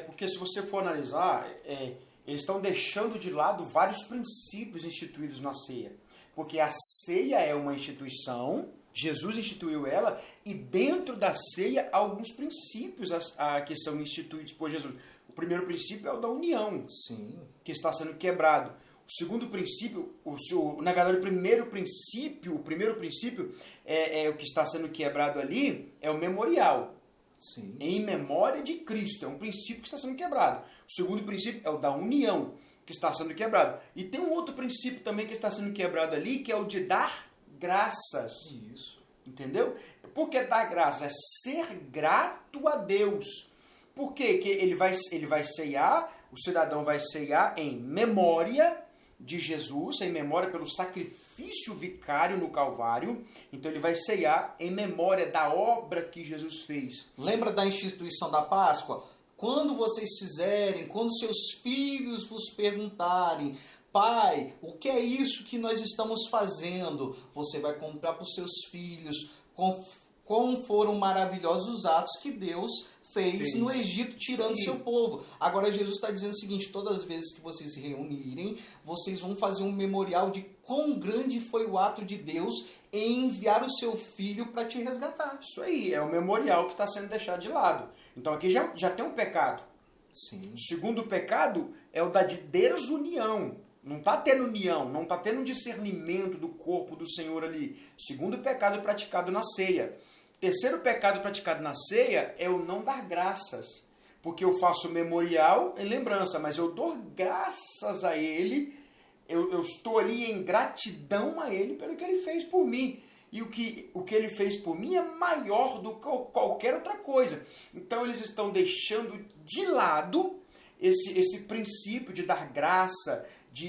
[SPEAKER 2] Porque se você for analisar, eles estão deixando de lado vários princípios instituídos na ceia. Porque a ceia é uma instituição, Jesus instituiu ela, e dentro da ceia há alguns princípios que são instituídos por Jesus. O primeiro princípio é o da união,
[SPEAKER 1] Sim.
[SPEAKER 2] que está sendo quebrado. O segundo princípio, na verdade, o primeiro princípio é o que está sendo quebrado ali, é o memorial.
[SPEAKER 1] Sim.
[SPEAKER 2] Em memória de Cristo. É um princípio que está sendo quebrado. O segundo princípio é o da união, que está sendo quebrado. E tem um outro princípio também que está sendo quebrado ali, que é o de dar graças.
[SPEAKER 1] Isso.
[SPEAKER 2] Entendeu? Por que dar graças? É ser grato a Deus. Por quê? Que ele vai ceiar, o cidadão vai ceiar em memória de Jesus, em memória pelo sacrifício vicário no Calvário. Então ele vai ceiar em memória da obra que Jesus fez.
[SPEAKER 1] Lembra da instituição da Páscoa? Quando vocês fizerem, quando seus filhos vos perguntarem, pai, o que é isso que nós estamos fazendo? Você vai contar para os seus filhos como foram maravilhosos os atos que Deus fez no Egito, tirando seu povo. Agora Jesus está dizendo o seguinte: todas as vezes que vocês se reunirem, vocês vão fazer um memorial de quão grande foi o ato de Deus em enviar o seu filho para te resgatar.
[SPEAKER 2] Isso aí, é o memorial que está sendo deixado de lado. Então aqui já tem um pecado.
[SPEAKER 1] Sim.
[SPEAKER 2] O segundo pecado é o da de desunião. Não está tendo união, não está tendo um discernimento do corpo do Senhor ali. O segundo pecado é praticado na ceia. Terceiro pecado praticado na ceia é o não dar graças. Porque eu faço memorial em lembrança, mas eu dou graças a Ele, eu estou ali em gratidão a Ele pelo que Ele fez por mim. E o que Ele fez por mim é maior do que qualquer outra coisa. Então eles estão deixando de lado esse princípio de dar graça,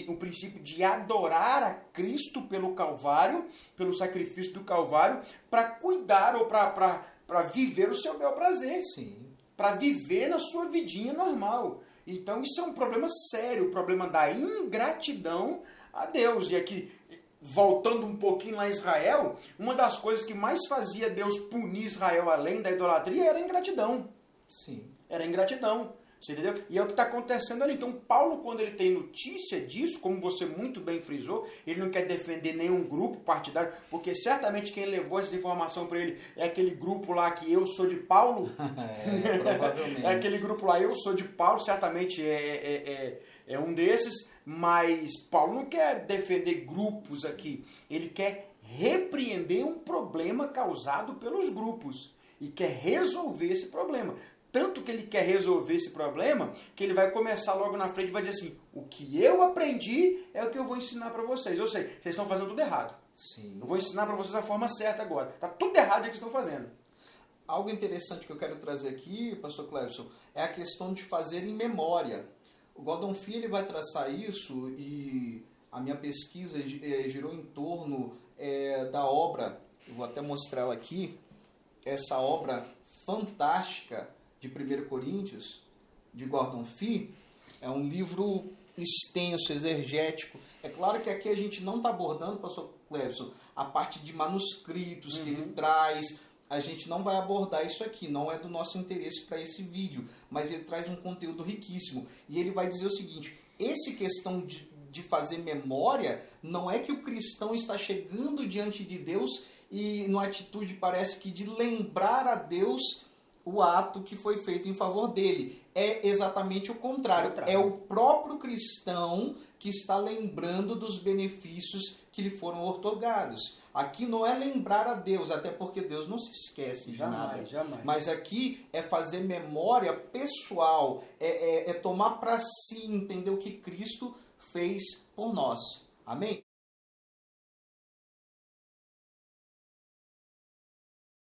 [SPEAKER 2] um princípio de adorar a Cristo pelo Calvário, pelo sacrifício do Calvário, para cuidar ou para viver o seu bel prazer.
[SPEAKER 1] Sim.
[SPEAKER 2] Para viver na sua vidinha normal. Então isso é um problema sério, o problema da ingratidão a Deus. E aqui, voltando um pouquinho lá em Israel, uma das coisas que mais fazia Deus punir Israel além da idolatria era a ingratidão.
[SPEAKER 1] Sim.
[SPEAKER 2] Era a ingratidão. Você entendeu? E é o que está acontecendo ali. Então, Paulo, quando ele tem notícia disso, como você muito bem frisou, ele não quer defender nenhum grupo partidário, porque certamente quem levou essa informação para ele é aquele grupo lá que eu sou de Paulo.
[SPEAKER 1] Provavelmente.
[SPEAKER 2] É aquele grupo lá, eu sou de Paulo, certamente é um desses, mas Paulo não quer defender grupos aqui. Ele quer repreender um problema causado pelos grupos e quer resolver esse problema. Tanto que ele quer resolver esse problema, que ele vai começar logo na frente e vai dizer assim: o que eu aprendi é o que eu vou ensinar para vocês. Ou seja, vocês estão fazendo tudo errado.
[SPEAKER 1] Sim.
[SPEAKER 2] Eu vou ensinar para vocês a forma certa agora. Está tudo errado o que estão fazendo.
[SPEAKER 1] Algo interessante que eu quero trazer aqui, pastor Clebson, é a questão de fazer em memória. O Gordon Fee ele vai traçar isso, e a minha pesquisa girou em torno da obra, eu vou até mostrar ela aqui, essa obra fantástica de 1 Coríntios, de Gordon Fee. É um livro extenso, exegético. É claro que aqui a gente não está abordando, pastor Clebson, a parte de manuscritos que ele traz. A gente não vai abordar isso aqui, não é do nosso interesse para esse vídeo, mas ele traz um conteúdo riquíssimo. E ele vai dizer o seguinte: essa questão de fazer memória, não é que o cristão está chegando diante de Deus e numa atitude parece que de lembrar a Deus o ato que foi feito em favor dele. É exatamente o contrário. É o próprio cristão que está lembrando dos benefícios que lhe foram outorgados. Aqui não é lembrar a Deus, até porque Deus não se esquece de nada.
[SPEAKER 2] Jamais.
[SPEAKER 1] Mas aqui é fazer memória pessoal, é tomar para si, entender o que Cristo fez por nós. Amém?